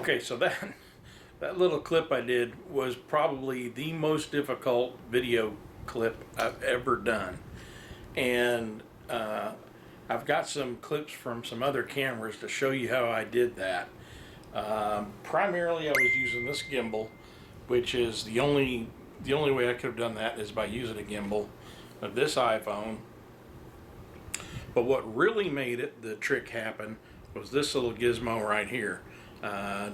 Okay, so that little clip I did was probably the most difficult video clip I've ever done, and I've got some clips from some other cameras to show you how I did that. Primarily, I was using this gimbal, which is the only way I could have done that is by using a gimbal of this iPhone. But what really made the trick happen was this little gizmo right here.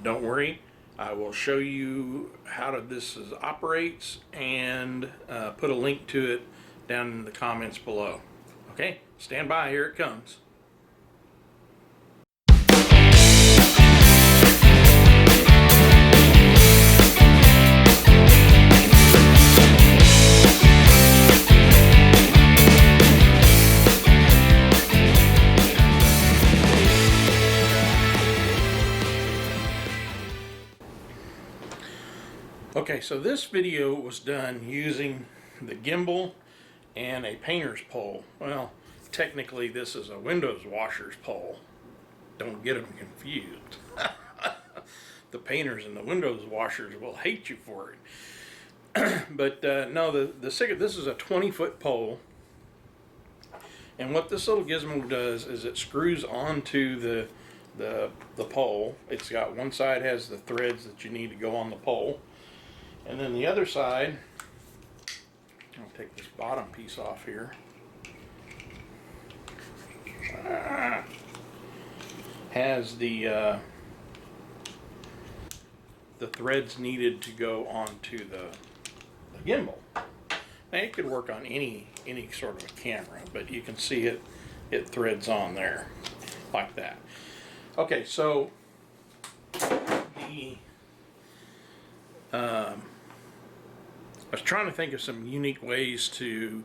Don't worry, I will show you how this operates and put a link to it down in the comments below. Okay, stand by, here it comes. Okay, so this video was done using the gimbal and a painter's pole. Well, technically this is a windows washer's pole. Don't get them confused. The painters and the windows washers will hate you for it. But no, this is a 20-foot pole. And what this little gizmo does is it screws onto the pole. It's got one side has the threads that you need to go on the pole. And then the other side, I'll take this bottom piece off here, has the threads needed to go onto the gimbal. Now it could work on any sort of a camera, but you can see it threads on there like that. Okay, so I was trying to think of some unique ways to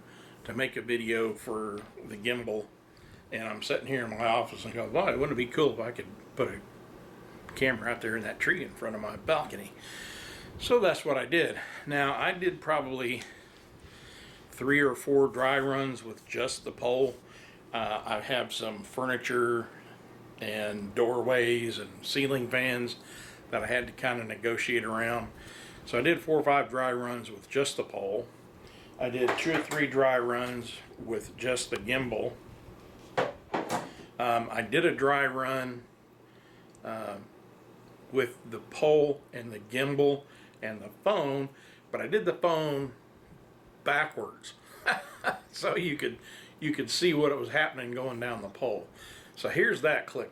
make a video for the gimbal, and I'm sitting here in my office and go, "Boy, wouldn't it be cool if I could put a camera out there in that tree in front of my balcony?" So that's what I did. Now I did probably 3 or 4 dry runs with just the pole. I have some furniture and doorways and ceiling fans that I had to kind of negotiate around. So I did 4 or 5 dry runs with just the pole. I did 2 or 3 dry runs with just the gimbal. I did a dry run with the pole and the gimbal and the phone, but I did the phone backwards so you could see what was happening going down the pole. So here's that clip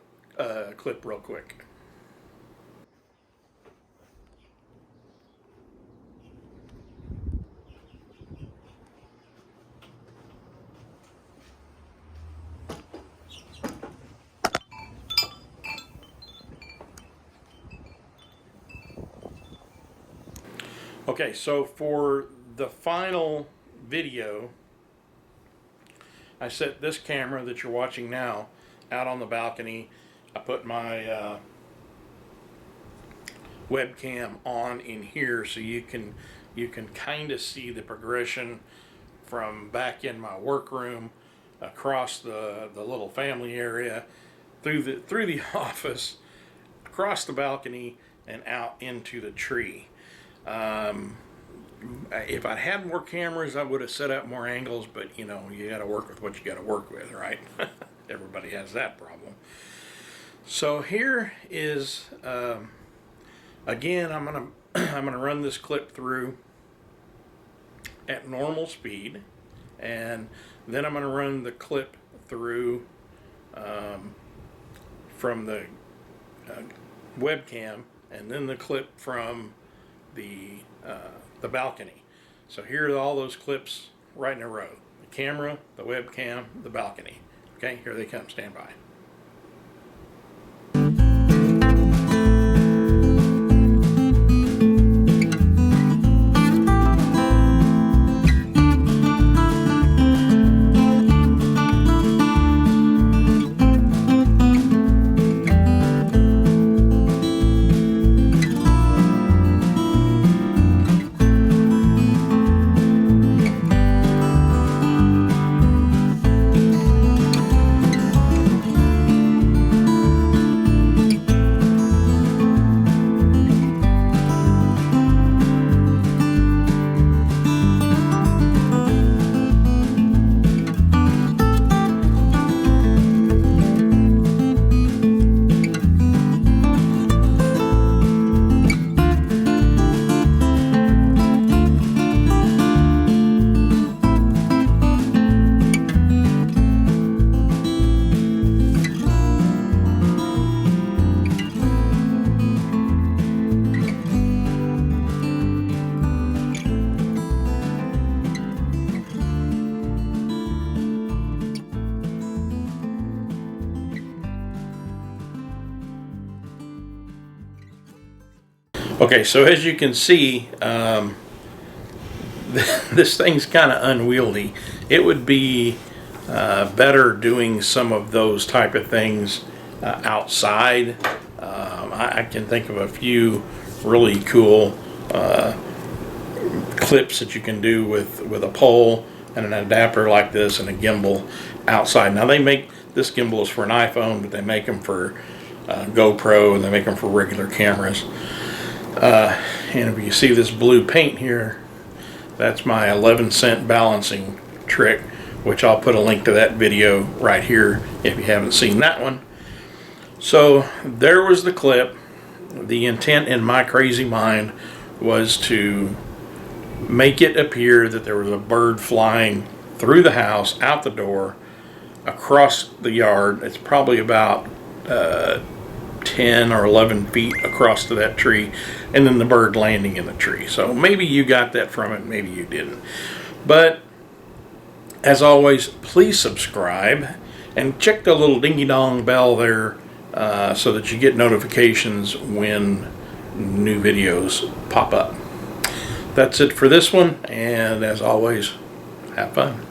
real quick. Okay, so for the final video, I set this camera that you're watching now out on the balcony. I put my webcam on in here so you can kind of see the progression from back in my workroom, across the little family area, through the office, across the balcony, and out into the tree. If I had more cameras, I would have set up more angles, but you know, you got to work with what you got to work with, right? Everybody has that problem. So here is again, I'm gonna run this clip through at normal speed, and then I'm gonna run the clip through from the webcam, and then the clip from the balcony. So here are all those clips right in a row: the camera, the webcam, the balcony. Okay, here they come. Stand by. Okay, so as you can see, this thing's kind of unwieldy. It would be better doing some of those type of things outside. I can think of a few really cool clips that you can do with a pole and an adapter like this and a gimbal outside. Now they make, this gimbal is for an iPhone, but they make them for GoPro, and they make them for regular cameras. And if you see this blue paint here, that's my 11-cent balancing trick, which I'll put a link to that video right here if you haven't seen that one. So there was the clip. The intent in my crazy mind was to make it appear that there was a bird flying through the house, out the door, across the yard. It's probably about 10 or 11 feet across to that tree, and then the bird landing in the tree. So maybe you got that from it, maybe you didn't. But as always, please subscribe and check the little dingy-dong bell there so that you get notifications when new videos pop up. That's it for this one, and as always, have fun.